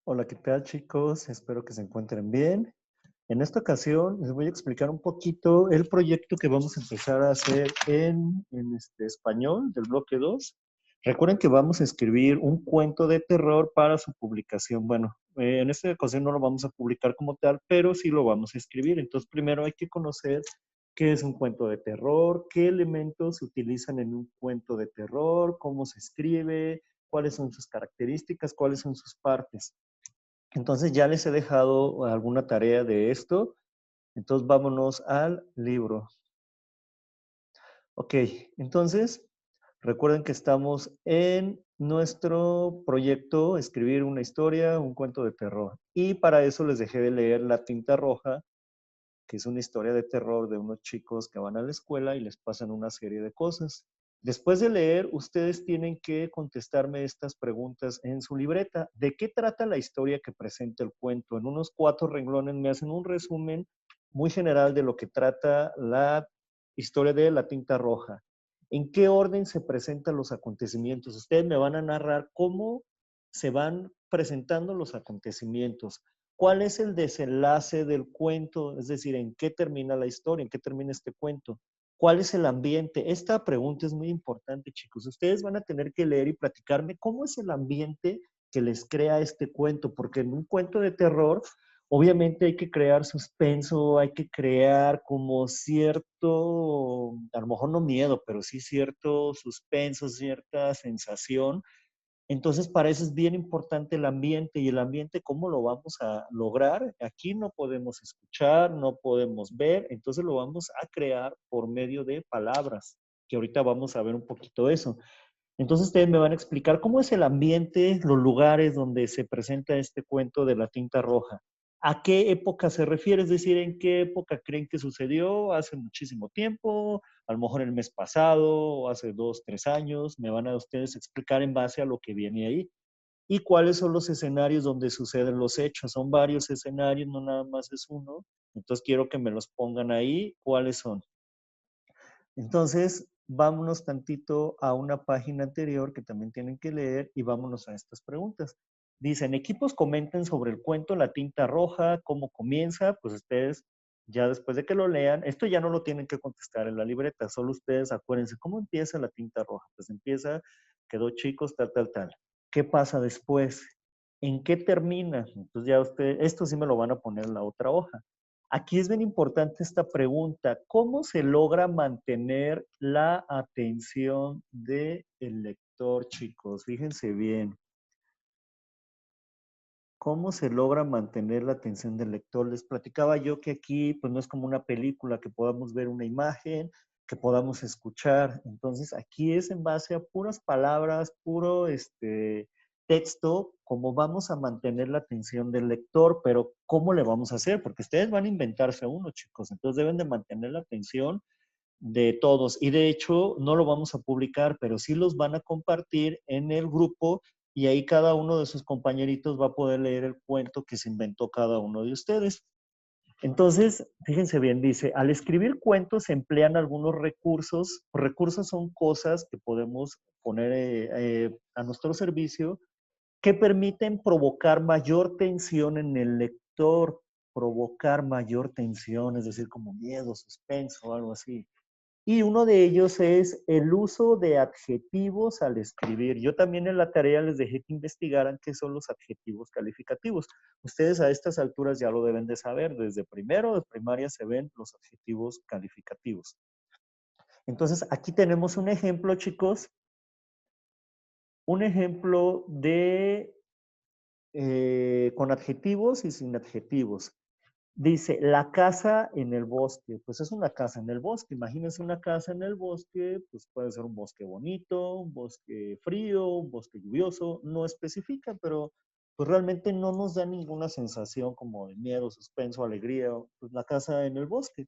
Hola, ¿qué tal chicos? Espero que se encuentren bien. En esta ocasión les voy a explicar un poquito el proyecto que vamos a empezar a hacer en español del bloque 2. Recuerden que vamos a escribir un cuento de terror para su publicación. Bueno, en esta ocasión no lo vamos a publicar como tal, pero sí lo vamos a escribir. Entonces, primero hay que conocer qué es un cuento de terror, qué elementos se utilizan en un cuento de terror, cómo se escribe, cuáles son sus características, cuáles son sus partes. Entonces ya les he dejado alguna tarea de esto. Entonces vámonos al libro. Ok, entonces recuerden que estamos en nuestro proyecto, escribir una historia, un cuento de terror. Y para eso les dejé de leer La tinta roja, que es una historia de terror de unos chicos que van a la escuela y les pasan una serie de cosas. Después de leer, ustedes tienen que contestarme estas preguntas en su libreta. ¿De qué trata la historia que presenta el cuento? En unos 4 renglones me hacen un resumen muy general de lo que trata la historia de La tinta roja. ¿En qué orden se presentan los acontecimientos? Ustedes me van a narrar cómo se van presentando los acontecimientos. ¿Cuál es el desenlace del cuento? Es decir, ¿en qué termina la historia? ¿En qué termina este cuento? ¿Cuál es el ambiente? Esta pregunta es muy importante, chicos. Ustedes van a tener que leer y platicarme cómo es el ambiente que les crea este cuento, porque en un cuento de terror, obviamente hay que crear suspenso, hay que crear como cierto, a lo mejor no miedo, pero sí cierto suspenso, cierta sensación. Entonces, para eso es bien importante el ambiente y el ambiente, ¿cómo lo vamos a lograr? Aquí no podemos escuchar, no podemos ver, entonces lo vamos a crear por medio de palabras, que ahorita vamos a ver un poquito eso. Entonces, ustedes me van a explicar cómo es el ambiente, los lugares donde se presenta este cuento de la tinta roja. ¿A qué época se refiere? Es decir, ¿en qué época creen que sucedió? ¿Hace muchísimo tiempo? A lo mejor el mes pasado, o hace 2, 3 años. Me van a ustedes explicar en base a lo que viene ahí. ¿Y cuáles son los escenarios donde suceden los hechos? Son varios escenarios, no nada más es uno. Entonces quiero que me los pongan ahí. ¿Cuáles son? Entonces, vámonos tantito a una página anterior que también tienen que leer y vámonos a estas preguntas. Dicen, equipos comenten sobre el cuento La tinta roja, cómo comienza, pues ustedes ya después de que lo lean, esto ya no lo tienen que contestar en la libreta, solo ustedes acuérdense, ¿cómo empieza La tinta roja? Pues empieza, quedó chicos, tal, tal, tal. ¿Qué pasa después? ¿En qué termina? Entonces ya ustedes, esto sí me lo van a poner en la otra hoja. Aquí es bien importante esta pregunta. ¿Cómo se logra mantener la atención del lector, chicos? Fíjense bien. ¿Cómo se logra mantener la atención del lector? Les platicaba yo que aquí pues no es como una película que podamos ver una imagen, que podamos escuchar. Entonces aquí es en base a puras palabras, puro texto, cómo vamos a mantener la atención del lector, pero ¿cómo le vamos a hacer? Porque ustedes van a inventarse uno, chicos. Entonces deben de mantener la atención de todos. Y de hecho, no lo vamos a publicar, pero sí los van a compartir en el grupo y ahí cada uno de sus compañeritos va a poder leer el cuento que se inventó cada uno de ustedes. Entonces, fíjense bien, dice, al escribir cuentos se emplean algunos recursos. Recursos son cosas que podemos poner a nuestro servicio que permiten provocar mayor tensión en el lector, provocar mayor tensión, es decir, como miedo, suspenso o algo así. Y uno de ellos es el uso de adjetivos al escribir. Yo también en la tarea les dejé que investigaran qué son los adjetivos calificativos. Ustedes a estas alturas ya lo deben de saber. Desde primero de primaria se ven los adjetivos calificativos. Entonces, aquí tenemos un ejemplo, chicos. Un ejemplo de con adjetivos y sin adjetivos. Dice, la casa en el bosque, pues es una casa en el bosque. Imagínense una casa en el bosque, pues puede ser un bosque bonito, un bosque frío, un bosque lluvioso, no especifica, pero pues realmente no nos da ninguna sensación como de miedo, suspenso, alegría, pues la casa en el bosque,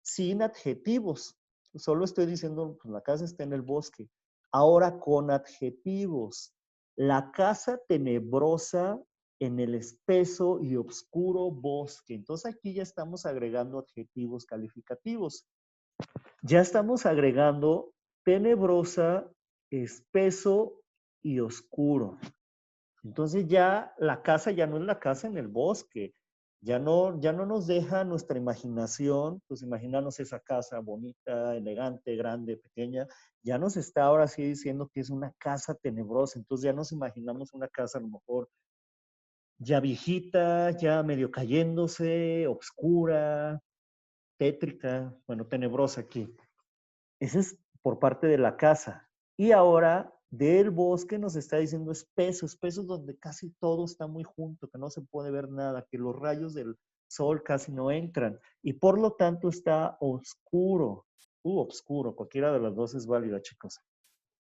sin adjetivos. Solo estoy diciendo, pues la casa está en el bosque. Ahora con adjetivos, la casa tenebrosa en el espeso y oscuro bosque. Entonces aquí ya estamos agregando adjetivos calificativos. Ya estamos agregando tenebrosa, espeso y oscuro. Entonces ya la casa ya no es la casa en el bosque, ya no nos deja nuestra imaginación, pues imaginarnos esa casa bonita, elegante, grande, pequeña, ya nos está ahora sí diciendo que es una casa tenebrosa, entonces ya nos imaginamos una casa a lo mejor ya viejita, ya medio cayéndose, oscura, tétrica, bueno, tenebrosa aquí. Ese es por parte de la casa. Y ahora del bosque nos está diciendo espeso, espeso donde casi todo está muy junto, que no se puede ver nada, que los rayos del sol casi no entran y por lo tanto está oscuro, oscuro, cualquiera de las dos es válida, chicos.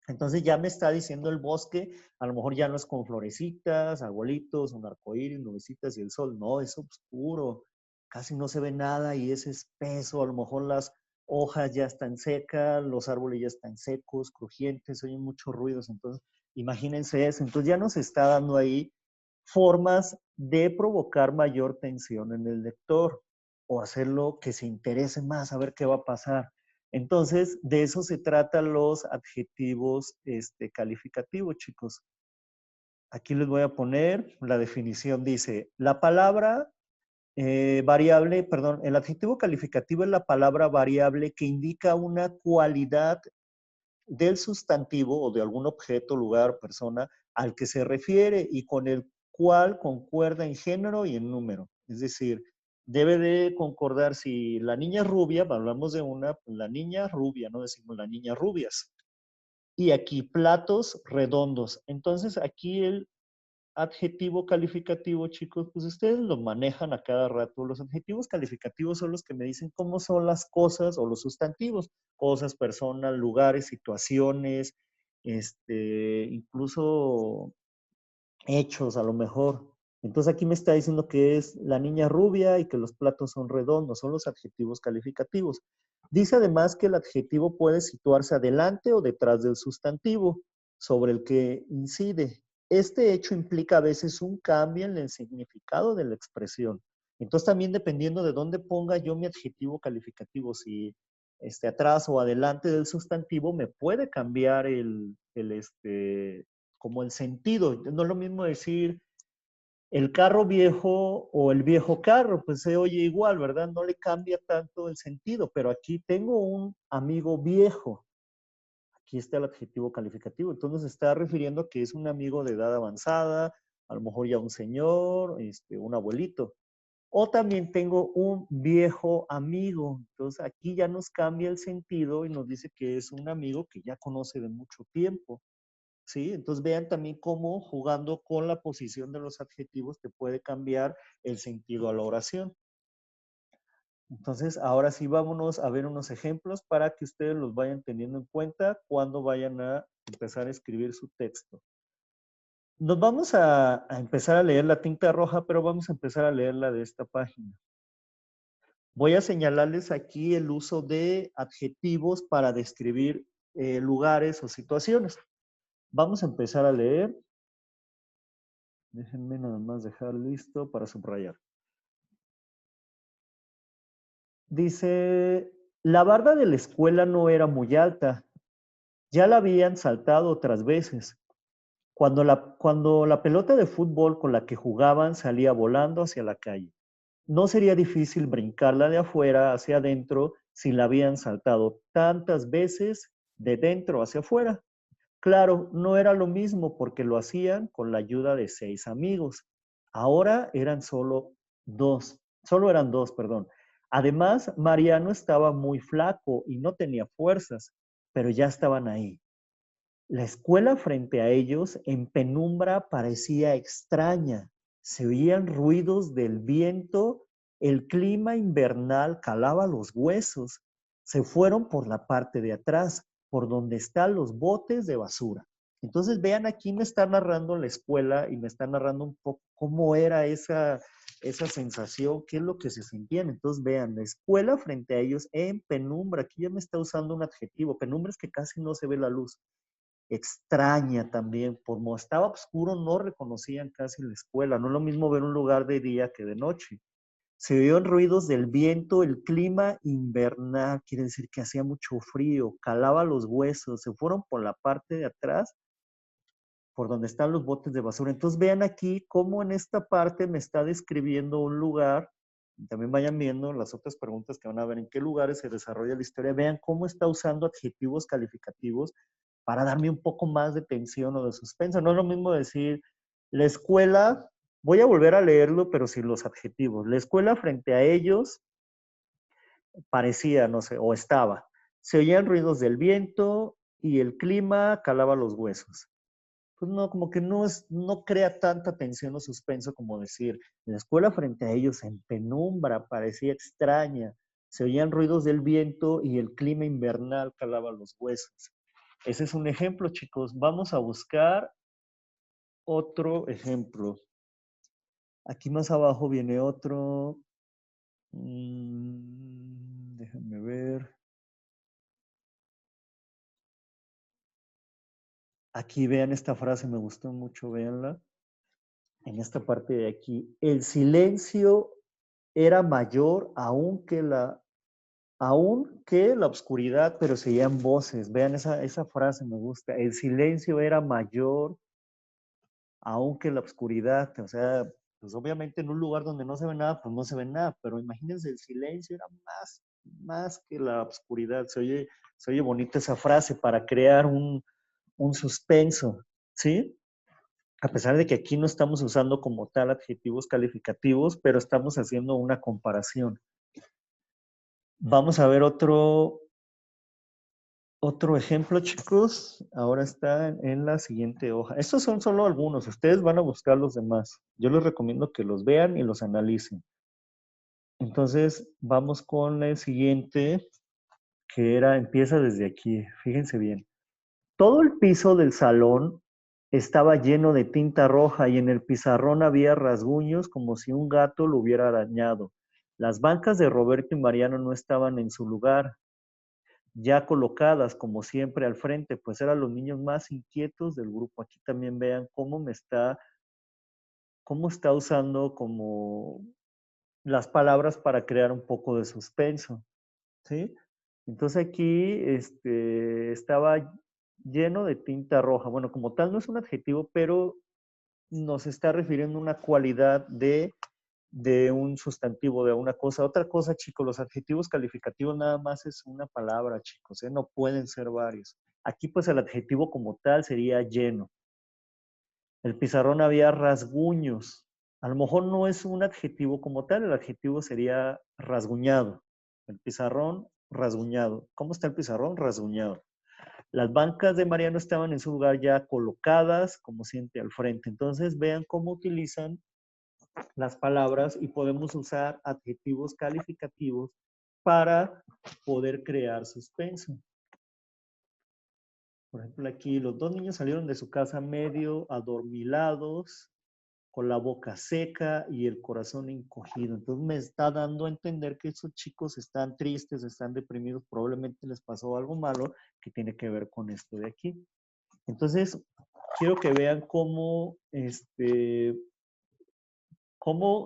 Entonces ya me está diciendo el bosque, a lo mejor ya no es con florecitas, arbolitos, un arcoíris, nubecitas y el sol, no, es oscuro, casi no se ve nada y es espeso, a lo mejor las hojas ya están secas, los árboles ya están secos, crujientes, oyen muchos ruidos, entonces imagínense eso, entonces ya nos está dando ahí formas de provocar mayor tensión en el lector o hacerlo que se interese más a ver qué va a pasar. Entonces, de eso se tratan los adjetivos calificativos, chicos. Aquí les voy a poner la definición. Dice, la palabra variable, perdón, el adjetivo calificativo es la palabra variable que indica una cualidad del sustantivo o de algún objeto, lugar, persona al que se refiere y con el cual concuerda en género y en número. Es decir, debe de concordar si la niña es rubia, hablamos de una, pues la niña rubia, no decimos la niña rubias. Y aquí platos redondos. Entonces aquí el adjetivo calificativo, chicos, pues ustedes lo manejan a cada rato. Los adjetivos calificativos son los que me dicen cómo son las cosas o los sustantivos, cosas, personas, lugares, situaciones, incluso hechos a lo mejor. Entonces aquí me está diciendo que es la niña rubia y que los platos son redondos, son los adjetivos calificativos. Dice además que el adjetivo puede situarse adelante o detrás del sustantivo sobre el que incide. Este hecho implica a veces un cambio en el significado de la expresión. Entonces también dependiendo de dónde ponga yo mi adjetivo calificativo, si atrás o adelante del sustantivo, me puede cambiar como el sentido. No es lo mismo decir el carro viejo o el viejo carro, pues se oye igual, ¿verdad? No le cambia tanto el sentido, pero aquí tengo un amigo viejo. Aquí está el adjetivo calificativo. Entonces se está refiriendo a que es un amigo de edad avanzada, a lo mejor ya un señor, un abuelito. O también tengo un viejo amigo. Entonces aquí ya nos cambia el sentido y nos dice que es un amigo que ya conoce de mucho tiempo. ¿Sí? Entonces vean también cómo jugando con la posición de los adjetivos te puede cambiar el sentido a la oración. Entonces, ahora sí vámonos a ver unos ejemplos para que ustedes los vayan teniendo en cuenta cuando vayan a empezar a escribir su texto. Nos vamos a empezar a leer la tinta roja, pero vamos a empezar a leerla de esta página. Voy a señalarles aquí el uso de adjetivos para describir lugares o situaciones. Vamos a empezar a leer. Déjenme nada más dejar listo para subrayar. Dice, la barda de la escuela no era muy alta, ya la habían saltado otras veces. Cuando la pelota de fútbol con la que jugaban salía volando hacia la calle. No sería difícil brincarla de afuera hacia adentro si la habían saltado tantas veces de dentro hacia afuera. Claro, no era lo mismo porque lo hacían con la ayuda de 6 amigos. Ahora eran solo eran dos, perdón. Además, Mariano estaba muy flaco y no tenía fuerzas, pero ya estaban ahí. La escuela frente a ellos, en penumbra, parecía extraña. Se oían ruidos del viento, el clima invernal calaba los huesos. Se fueron por la parte de atrás, por donde están los botes de basura. Entonces, vean, aquí me está narrando la escuela y me está narrando un poco cómo era esa sensación, qué es lo que se sentían. Entonces, vean, la escuela frente a ellos en penumbra. Aquí ya me está usando un adjetivo. Penumbra es que casi no se ve la luz. Extraña también, como estaba oscuro no reconocían casi la escuela, no es lo mismo ver un lugar de día que de noche. Se oyeron ruidos del viento, el clima invernal, quiere decir que hacía mucho frío, calaba los huesos, se fueron por la parte de atrás por donde están los botes de basura. Entonces vean aquí cómo en esta parte me está describiendo un lugar. También vayan viendo las otras preguntas que van a ver en qué lugares se desarrolla la historia. Vean cómo está usando adjetivos calificativos para darme un poco más de tensión o de suspenso. No es lo mismo decir la escuela, voy a volver a leerlo, pero sin los adjetivos. La escuela frente a ellos parecía, no sé, o estaba. Se oían ruidos del viento y el clima calaba los huesos. Pues no, como que no crea tanta tensión o suspenso como decir, la escuela frente a ellos en penumbra parecía extraña, se oían ruidos del viento y el clima invernal calaba los huesos. Ese es un ejemplo, chicos. Vamos a buscar otro ejemplo. Aquí más abajo viene otro. Déjenme ver. Aquí vean esta frase, me gustó mucho, véanla. En esta parte de aquí. El silencio era mayor aún que la oscuridad, pero se oían voces. Vean esa frase, me gusta. El silencio era mayor aunque la oscuridad. O sea, pues obviamente en un lugar donde no se ve nada, pues no se ve nada, pero imagínense, el silencio era más que la oscuridad. Se oye bonita esa frase para crear un suspenso, ¿sí? A pesar de que aquí no estamos usando como tal adjetivos calificativos, pero estamos haciendo una comparación. Vamos a ver otro ejemplo, chicos. Ahora está en la siguiente hoja. Estos son solo algunos. Ustedes van a buscar los demás. Yo les recomiendo que los vean y los analicen. Entonces, vamos con el siguiente, empieza desde aquí. Fíjense bien. Todo el piso del salón estaba lleno de tinta roja y en el pizarrón había rasguños como si un gato lo hubiera arañado. Las bancas de Roberto y Mariano no estaban en su lugar, ya colocadas como siempre al frente, pues eran los niños más inquietos del grupo. Aquí también vean cómo está usando como las palabras para crear un poco de suspenso, ¿sí? Entonces aquí estaba lleno de tinta roja. Bueno, como tal no es un adjetivo, pero nos está refiriendo a una cualidad de un sustantivo, de una cosa. Otra cosa, chicos, los adjetivos calificativos nada más es una palabra, chicos, ¿eh? No pueden ser varios. Aquí pues el adjetivo como tal sería lleno. El pizarrón había rasguños. A lo mejor no es un adjetivo como tal, el adjetivo sería rasguñado. El pizarrón rasguñado. ¿Cómo está el pizarrón? Rasguñado. Las bancas de Mariano estaban en su lugar ya colocadas, como siempre, al frente. Entonces, vean cómo utilizan las palabras y podemos usar adjetivos calificativos para poder crear suspenso. Por ejemplo, aquí los dos niños salieron de su casa medio adormilados, con la boca seca y el corazón encogido. Entonces me está dando a entender que esos chicos están tristes, están deprimidos, probablemente les pasó algo malo que tiene que ver con esto de aquí. Entonces, quiero que vean cómo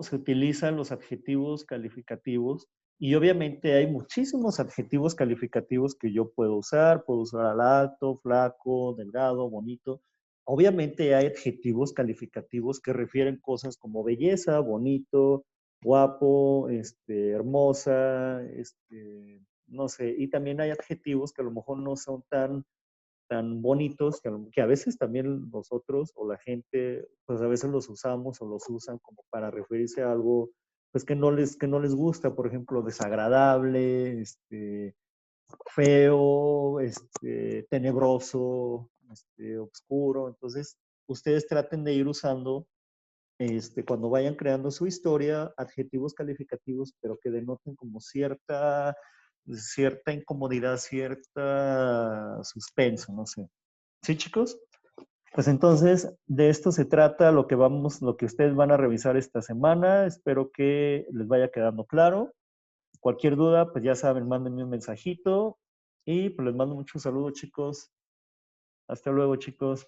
se utilizan los adjetivos calificativos y obviamente hay muchísimos adjetivos calificativos que yo puedo usar al alto, flaco, delgado, bonito. Obviamente hay adjetivos calificativos que refieren cosas como belleza, bonito, guapo, hermosa, no sé, y también hay adjetivos que a lo mejor no son tan bonitos que a veces también nosotros o la gente, pues a veces los usamos o los usan como para referirse a algo pues que no les gusta, por ejemplo, desagradable, feo, tenebroso, oscuro. Entonces, ustedes traten de ir usando cuando vayan creando su historia, adjetivos calificativos, pero que denoten como cierta incomodidad, cierta suspenso, no sé. ¿Sí, chicos? Pues entonces, de esto se trata lo que ustedes van a revisar esta semana. Espero que les vaya quedando claro. Cualquier duda, pues ya saben, mándenme un mensajito y pues les mando muchos saludos, chicos. Hasta luego, chicos.